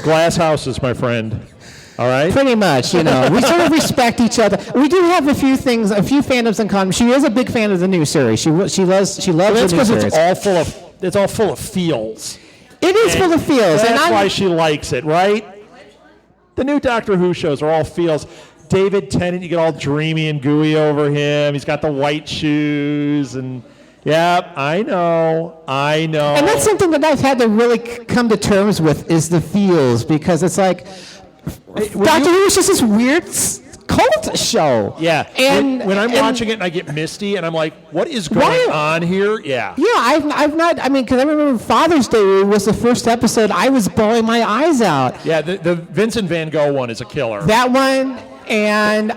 Glass houses, my friend. All right? Pretty much, you know. We sort of respect each other. We do have a few fandoms in common. She is a big fan of the new series. She loves the new series. That's because it's all full of feels. It is full of feels. That's why she likes it, right? The new Doctor Who shows are all feels. David Tennant, you get all dreamy and gooey over him. He's got the white shoes, and yeah, I know. And that's something that I've had to really come to terms with is the feels, because it's like Doctor Who is just this weird cult show. Yeah, and when I'm watching it and I get misty, and I'm like, what is going on here? Yeah. Yeah, I've not. I mean, because I remember Father's Day was the first episode. I was bawling my eyes out. Yeah, the Vincent Van Gogh one is a killer. That one. And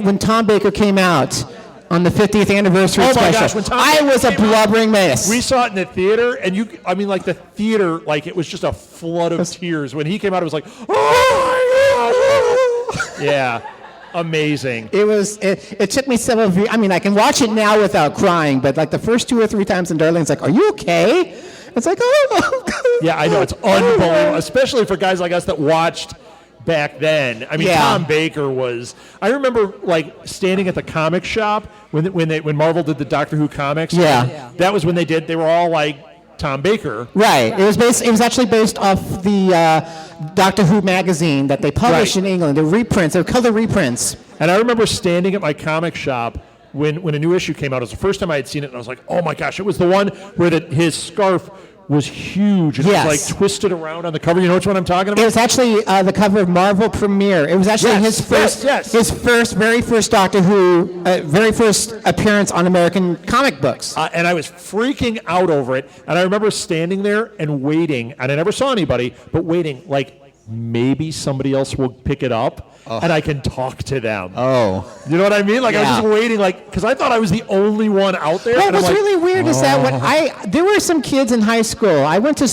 when Tom Baker came out on the 50th anniversary special, I was a blubbering mess. We saw it in the theater, and the theater, like it was just a flood of tears when he came out. It was like, oh my God! Yeah, amazing. It took me several. I mean, I can watch it now without crying, but like the first 2 or 3 times, and Darlene's like, "Are you okay?" It's like, oh. Yeah, I know, it's unbelievable, especially for guys like us that watched back then. I mean, Tom Baker was. I remember like standing at the comic shop when Marvel did the Doctor Who comics. Yeah. That was when they were all like Tom Baker. Right. It was actually based off the Doctor Who magazine that they published in England. The reprints. They're color reprints. And I remember standing at my comic shop when a new issue came out. It was the first time I had seen it, and I was like, oh my gosh! It was the one where his scarf was huge. It was like twisted around on the cover. You know which one I'm talking about? It was actually the cover of Marvel Premiere. It was actually his very first Doctor Who, very first appearance on American comic books. And I was freaking out over it. And I remember standing there and waiting, and I never saw anybody, but waiting like maybe somebody else will pick it up. And I can talk to them. Oh. You know what I mean? Like, I was just waiting, because I thought I was the only one out there. Well, what's really weird is that there were some kids in high school. I went to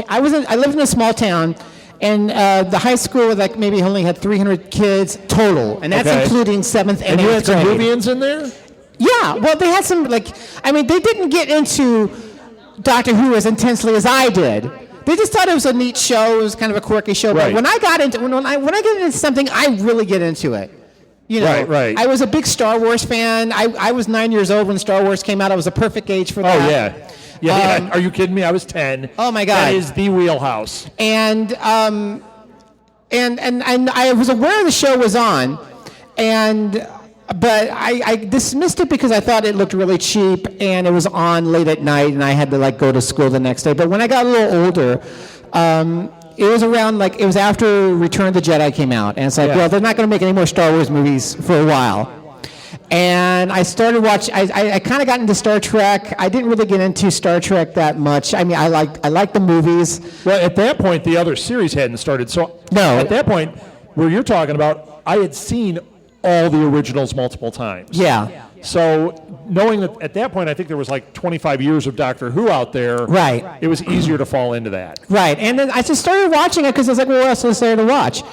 I lived in a small town, and the high school maybe only had 300 kids total, and that's including 7th and 8th grade. And you had some Whovians in there? Yeah, well, they had some, they didn't get into Doctor Who as intensely as I did. They just thought it was a neat show. It was kind of a quirky show. Right. But when I get into something, I really get into it. You know, Right. I was a big Star Wars fan. I was 9 years old when Star Wars came out. I was a perfect age for that. Oh, yeah. Yeah. Are you kidding me? I was 10. Oh, my God. That is the wheelhouse. And I was aware the show was on, but I dismissed it because I thought it looked really cheap, and it was on late at night, and I had to like go to school the next day. But when I got a little older, it was around it was after Return of the Jedi came out, and it's like, well, they're not going to make any more Star Wars movies for a while. And I started watching. I kind of got into Star Trek. I didn't really get into Star Trek that much. I mean, I like the movies. Well, at that point, the other series hadn't started. So No. At that point, where you're talking about, I had seen all the originals multiple times. Yeah. So knowing that at that point, I think there was like 25 years of Doctor Who out there. Right. It was easier to fall into that. Right, and then I just started watching it because I was like, well, what else is there to watch?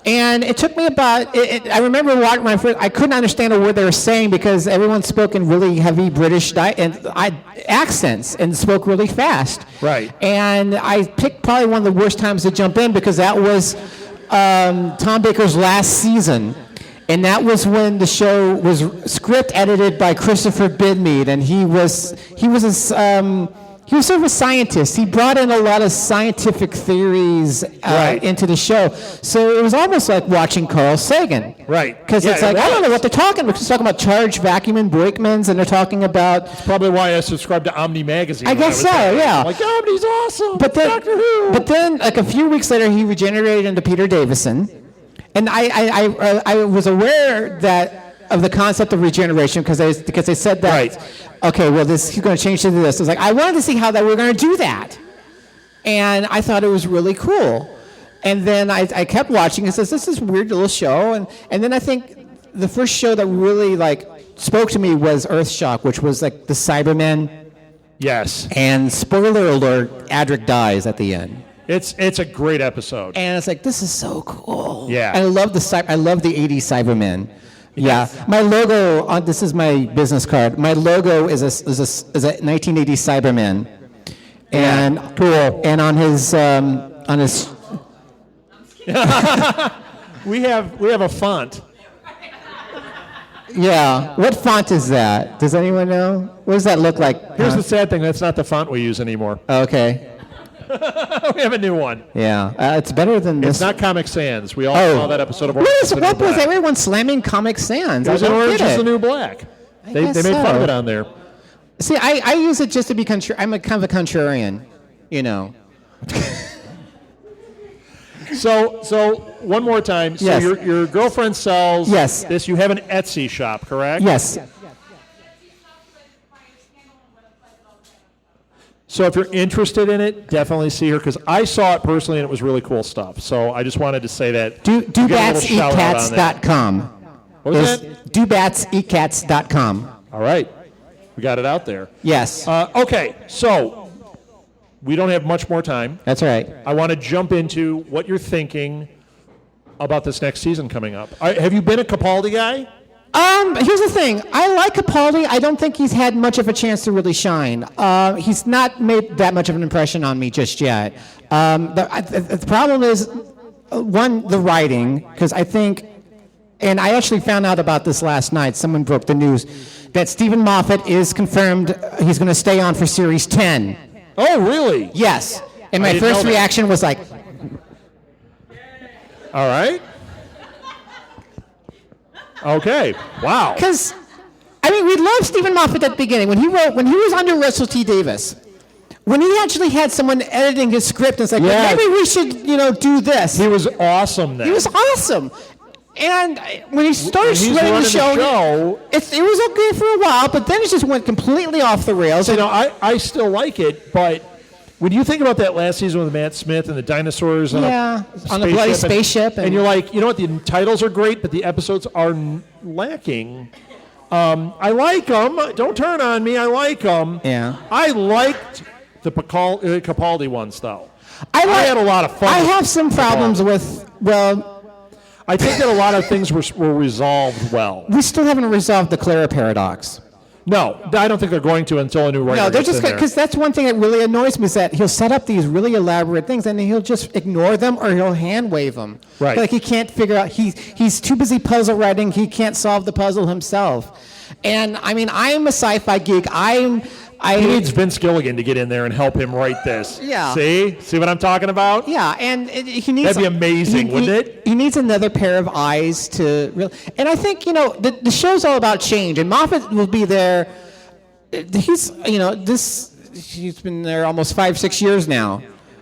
And it took me about, I remember watching my first, I couldn't understand a word they were saying because everyone spoke in really heavy British accents and spoke really fast. Right. And I picked probably one of the worst times to jump in because that was Tom Baker's last season. And that was when the show was script edited by Christopher Bidmead, and he was sort of a scientist. He brought in a lot of scientific theories into the show. So it was almost like watching Carl Sagan. Right. Because it's like, I don't know what they're talking about. They're talking about charged vacuum and Breakmans, and they're talking about... Probably why I subscribed to Omni Magazine. I guess so, yeah. I'm like, Omni's awesome. But then, Doctor Who. But then, like a few weeks later, he regenerated into Peter Davison. And I was aware of the concept of regeneration because they said that, okay, well, he's going to change to this. I was like, I wanted to see how that we're going to do that. And I thought it was really cool. And then I kept watching and says, this is a weird little show. And then I think the first show that really spoke to me was Earthshock, which was like the Cybermen. Yes. And spoiler alert, Adric dies at the end. It's a great episode. And it's like, this is so cool. Yeah. And I love the 80s Cybermen. Yeah. My logo, this is my business card. My logo is a 1980s Cyberman. And cool. And on his we have a font. Yeah. What font is that? Does anyone know? What does that look like? Here's the sad thing, that's not the font we use anymore. Okay. We have a new one. Yeah, it's better than this. It's not Comic Sans. We all saw that episode of Orange is the New What was Black. everyone slamming Comic Sans? It was Orange is the New Black. They made fun of it on there. See, I use it just to be I'm a kind of a contrarian, you know. So one more time. So Yes. your girlfriend sells Yes. this. You have an Etsy shop, correct? Yes. So if you're interested in it, definitely see her because I saw it personally and it was really cool stuff. So I just wanted to say that. DoBatsEatCats.com. What was that? DoBatsEatCats.com. All right. We got it out there. Yes. Okay, so we don't have much more time. That's right. I want to jump into what you're thinking about this next season coming up. Have you been a Capaldi guy? Here's the thing. I like Capaldi. I don't think he's had much of a chance to really shine. He's not made that much of an impression on me just yet. The problem is, one, the writing, because I think, and I actually found out about this last night. Someone broke the news that Stephen Moffat is confirmed he's going to stay on for Series 10. Oh, really? Yes. And my didn't know first that. reaction was like, All right. Okay. Wow. because, I mean, we loved Stephen Moffat at the beginning. When he was under Russell T. Davis, when he actually had someone editing his script, and it's like, Yeah. maybe we should, do this. He was awesome then. He was awesome. And when he started When he's running the running show, the show- it was okay for a while, but then it just went completely off the rails. I still like it, but when you think about that last season with Matt Smith and the dinosaurs on Yeah, a on a bloody spaceship and you're like, you know what, the titles are great, but the episodes are lacking. I like them. Don't turn on me. I like them. Yeah. I liked the Capaldi ones, though. I had a lot of fun I with have some problems with, I think that a lot of things were resolved well. we still haven't resolved the Clara paradox. No, I don't think they're going to until a new writer No, they're gets just in there. because that's one thing that really annoys me is that he'll set up these really elaborate things and then he'll just ignore them or he'll hand wave them. Right. Like he can't figure out. He's too busy puzzle writing. He can't solve the puzzle himself. And I mean, I'm a sci-fi geek. He needs Vince Gilligan to get in there and help him write this. Yeah. See what I'm talking about? Yeah, and he needs. That'd be amazing, wouldn't it? He needs another pair of eyes to really. And I think the show's all about change, and Moffat will be there. He's he's been there almost 5-6 years now,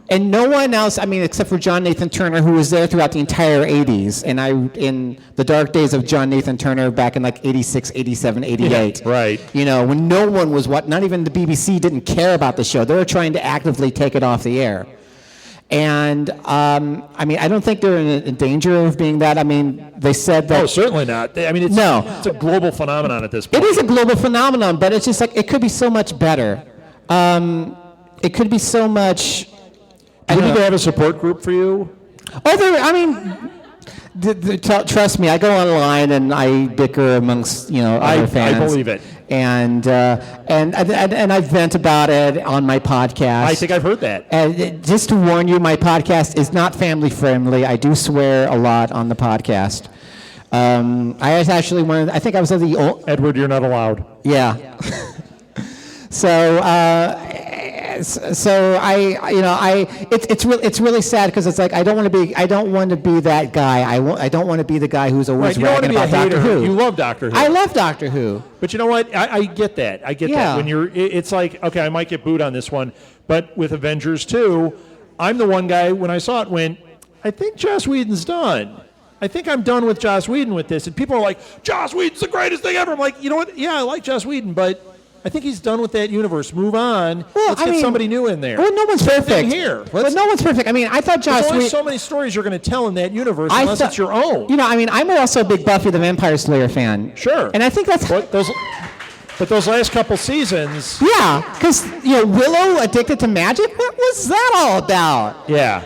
and no one else. I mean, except for John Nathan Turner, who was there throughout the entire '80s, and in the dark days of John Nathan Turner back in like '86, '87, '88. Yeah, right. When no one was not even the BBC didn't care about the show. They were trying to actively take it off the air. And I mean, I don't think they're in danger of being that. I mean, they said that. Oh, certainly not. I mean, it's a global phenomenon at this point. It is a global phenomenon, but it's just like it could be so much better. It could be so much. Do we need to have a support group for you? Trust me, I go online and I bicker amongst other fans. I believe it. And I vent about it on my podcast. I think I've heard that. And just to warn you, my podcast is not family friendly. I do swear a lot on the podcast. I was actually I think I was at the old. Edward, you're not allowed. Yeah. It's really sad because it's like I don't want to be that guy. I don't want to be the guy who's always ragging about Doctor Who. You love Doctor Who. I love Doctor Who. But you know what? I get that. I get that. When it's like, okay, I might get booed on this one, but with Avengers 2, I'm the one guy when I saw it went, I think Joss Whedon's done. I think I'm done with Joss Whedon with this. And people are like, Joss Whedon's the greatest thing ever. I'm like, you know what? Yeah, I like Joss Whedon, but I think he's done with that universe. Move on. Let's get somebody new in there. Well, no one's perfect. Here. But no one's perfect. I mean, I thut Joss Whedon. There's only so many stories you're going to tell in that universe unless it's your own. I'm also a big Buffy the Vampire Slayer fan. Sure. And I think that's... But those last couple seasons... Yeah, because, Willow addicted to magic? What was that all about? Yeah.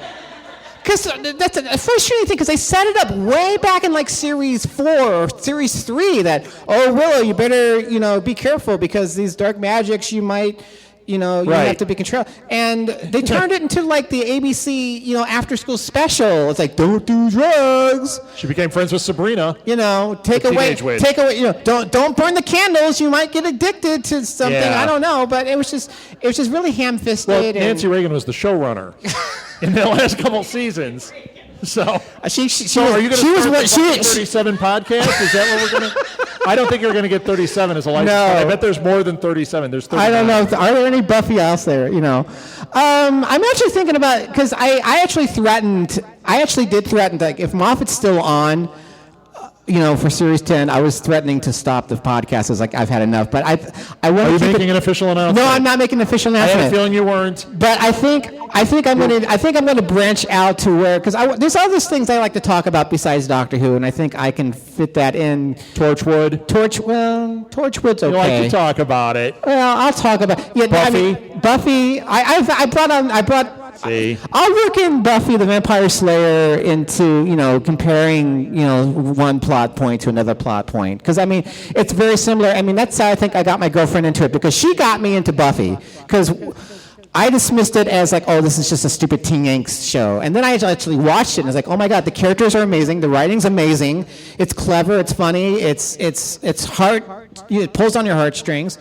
Because that's a frustrating thing, because they set it up way back in like series 4 or series 3 that, Willow, you better, be careful because these dark magics you might, you have to be controlled. And they turned it into like the ABC, after school special. It's like, don't do drugs. She became friends with Sabrina. Take away, don't burn the candles. You might get addicted to something. Yeah. I don't know, but it was just really ham-fisted. Well, Nancy Reagan was the showrunner in the last couple seasons. So, are you going to start the 37 podcast? Is that what we're going to... I don't think you're going to get 37 as a license. No. I bet there's more than 37. There's 39. I don't know. Are there any Buffy out there? I'm actually thinking about, because I actually did threaten, like, if Moffat's still on, for Series 10, I was threatening to stop the podcast. I was like, I've had enough. But I want to. Are you making an official announcement? No, I'm not making an official announcement. I had a feeling you weren't. But I think I'm going to branch out to where, because there's other things I like to talk about besides Doctor Who, and I think I can fit that in. Torchwood. Torchwood's okay. You like to talk about it. Well, I'll talk about Buffy. Buffy. I brought. See. I'll work in Buffy the Vampire Slayer into, comparing, one plot point to another plot point. Because, I mean, it's very similar. I mean, that's how I think I got my girlfriend into it, because she got me into Buffy. Because I dismissed it as like, oh, this is just a stupid teen angst show. And then I actually watched it, and I was like, oh my God, the characters are amazing, the writing's amazing, it's clever, it's funny, it's heart, it pulls on your heartstrings.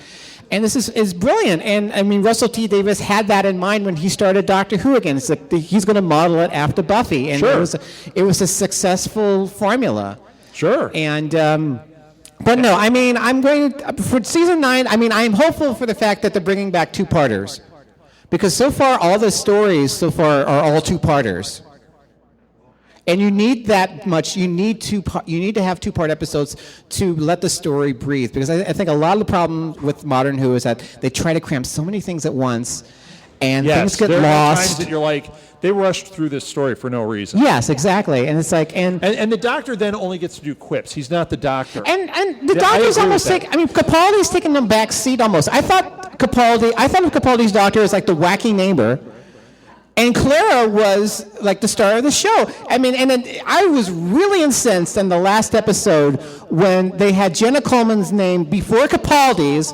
And this is brilliant. And I mean, Russell T. Davies had that in mind when he started Doctor Who again. It's like he's going to model it after Buffy. And sure. It was a successful formula. Sure. And, but no, I mean, for season 9, I mean, I'm hopeful for the fact that they're bringing back two-parters. Because so far, all the stories are all two-parters. And you need that much. You need to have two-part episodes to let the story breathe. Because I think a lot of the problem with modern Who is that they try to cram so many things at once, and things get lost. There are times that you're like, they rushed through this story for no reason. Yes, exactly. And it's like, and the Doctor then only gets to do quips. He's not the Doctor. And the Doctor's almost Capaldi's taking the back seat almost. I thought of Capaldi's Doctor as like the wacky neighbor. And Clara was like the star of the show. I mean, and then I was really incensed in the last episode when they had Jenna Coleman's name before Capaldi's,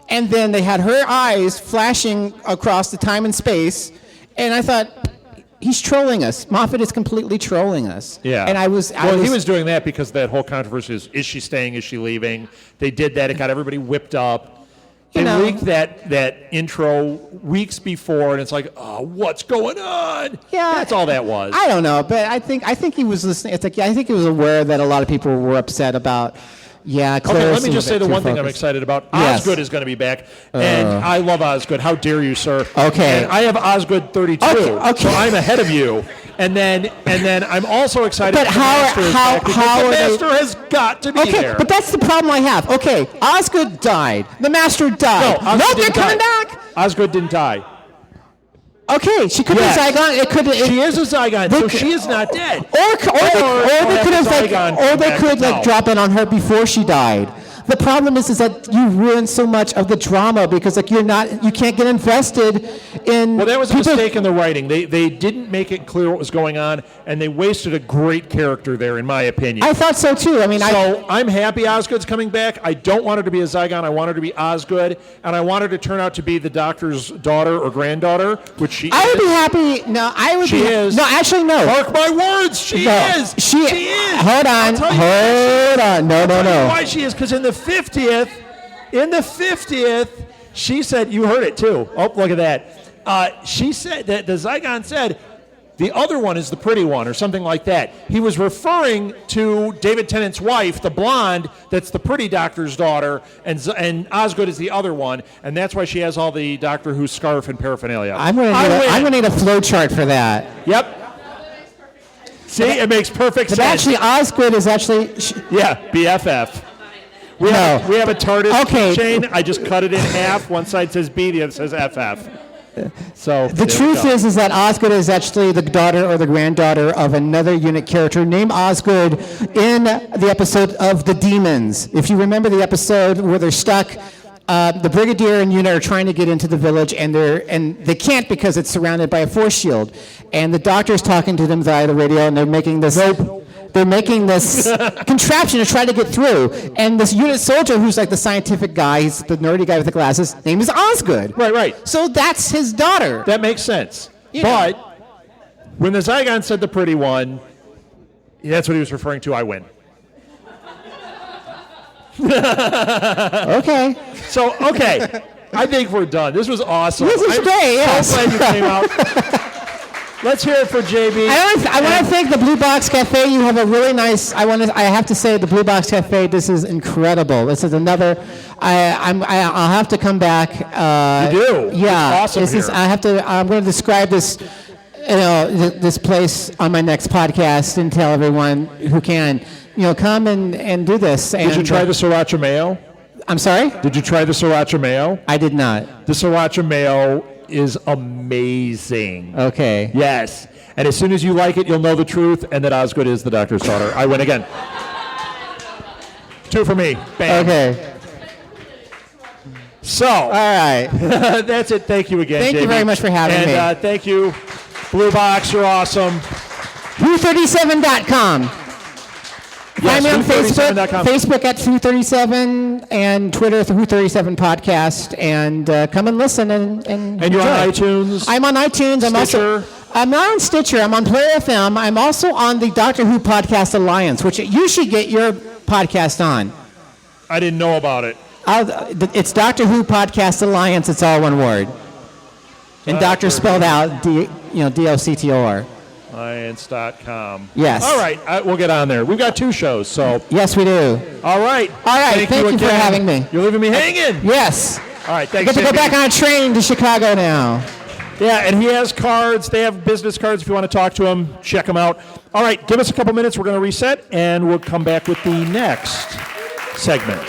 and then they had her eyes flashing across the time and space, and I thought, he's trolling us. Moffat is completely trolling us. Yeah. And he was doing that because that whole controversy is she staying, is she leaving? They did that. It got everybody whipped up. They leaked that intro weeks before, and it's like, oh, what's going on? Yeah, that's all that was. I don't know, but I think he was listening. It's like I think he was aware that a lot of people were upset about. Yeah, okay, let me just say the one thing I'm excited about. Yes. Osgood is going to be back, and I love Osgood. How dare you, sir? Okay. And I have Osgood 32, okay. so I'm ahead of you. And then I'm also excited. But the Master is back because the Master has got to be there. But that's the problem I have. Okay, Osgood died. The Master died. No, Osgood they're didn't coming die. back. Osgood didn't die. Okay, she could be a Zygon. It could. She is a Zygon, so she is not dead. Or they could drop in on her before she died. The problem is that you ruin so much of the drama because you can't get invested in. Well, that was a mistake in the writing. They didn't make it clear what was going on, and they wasted a great character there, in my opinion. I thought so too. I mean, I'm happy Osgood's coming back. I don't want her to be a Zygon. I want her to be Osgood, and I want her to turn out to be the Doctor's daughter or granddaughter, which she is. I would be happy. No, I would. She is. No, actually, no. Mark my words. She is. She is. Hold on. No. Why she is? Because in the 50th, she said, you heard it too. Oh, look at that. She said that the Zygon said, the other one is the pretty one or something like that. He was referring to David Tennant's wife, the blonde, that's the pretty Doctor's daughter, and Osgood is the other one, and that's why she has all the Doctor Who scarf and paraphernalia. I'm going to need a flow chart for that. Yep. See, it makes perfect sense. But actually, Osgood is actually... BFF. We have a TARDIS chain. I just cut it in half. One side says B, the other says FF. So the truth is that Osgood is actually the daughter or the granddaughter of another unit character named Osgood in the episode of The Demons. If you remember the episode where they're stuck, the Brigadier and unit are trying to get into the village, and they can't because it's surrounded by a force shield. And the Doctor's talking to them via the radio, and they're making this. They're making this contraption to try to get through. And this unit soldier, who's like the scientific guy, he's the nerdy guy with the glasses, name is Osgood. Right. So that's his daughter. That makes sense. But when the Zygon said the pretty one, that's what he was referring to. I win. Okay. So, I think we're done. This was awesome. This is great, yes. I'm so glad you came out. Let's hear it for JB. I want to thank the Blue Box Cafe. You have a really nice. I have to say, the Blue Box Cafe. This is incredible. This is another. I'll have to come back. You do. Yeah. It's awesome here. I'm going to describe this. This place on my next podcast and tell everyone who can. Come and do this. Did you try the sriracha mayo? I'm sorry? Did you try the sriracha mayo? I did not. The sriracha mayo is amazing. Okay. Yes. And as soon as you like it, you'll know the truth, and that Osgood is the Doctor's daughter. I win again. 2 for me. Bam. Okay. So. All right. That's it. Thank you again, Thank JB. you very much for having me. And thank you, Blue Box. You're awesome. Who37.com. Yes, Find me on Who37.com. Facebook at Who37 and Twitter at the Who37 Podcast, and come and listen and you're enjoy. on iTunes? I'm on iTunes. I'm not on Stitcher. I'm on Player FM. I'm also on the Doctor Who Podcast Alliance, which you should get your podcast on. I didn't know about it. It's Doctor Who Podcast Alliance. It's all one word. And Doctor spelled out DOCTOR. Alliance.com. Yes. All right, we'll get on there. We've got 2 shows, so. Yes, we do. All right. Thank you for having me. You're leaving me hanging. Yes. All right, thanks. I get to go back on a train to Chicago now. Yeah, and he has cards. They have business cards. If you want to talk to him, check them out. All right, give us a couple minutes. We're going to reset, and we'll come back with the next segment.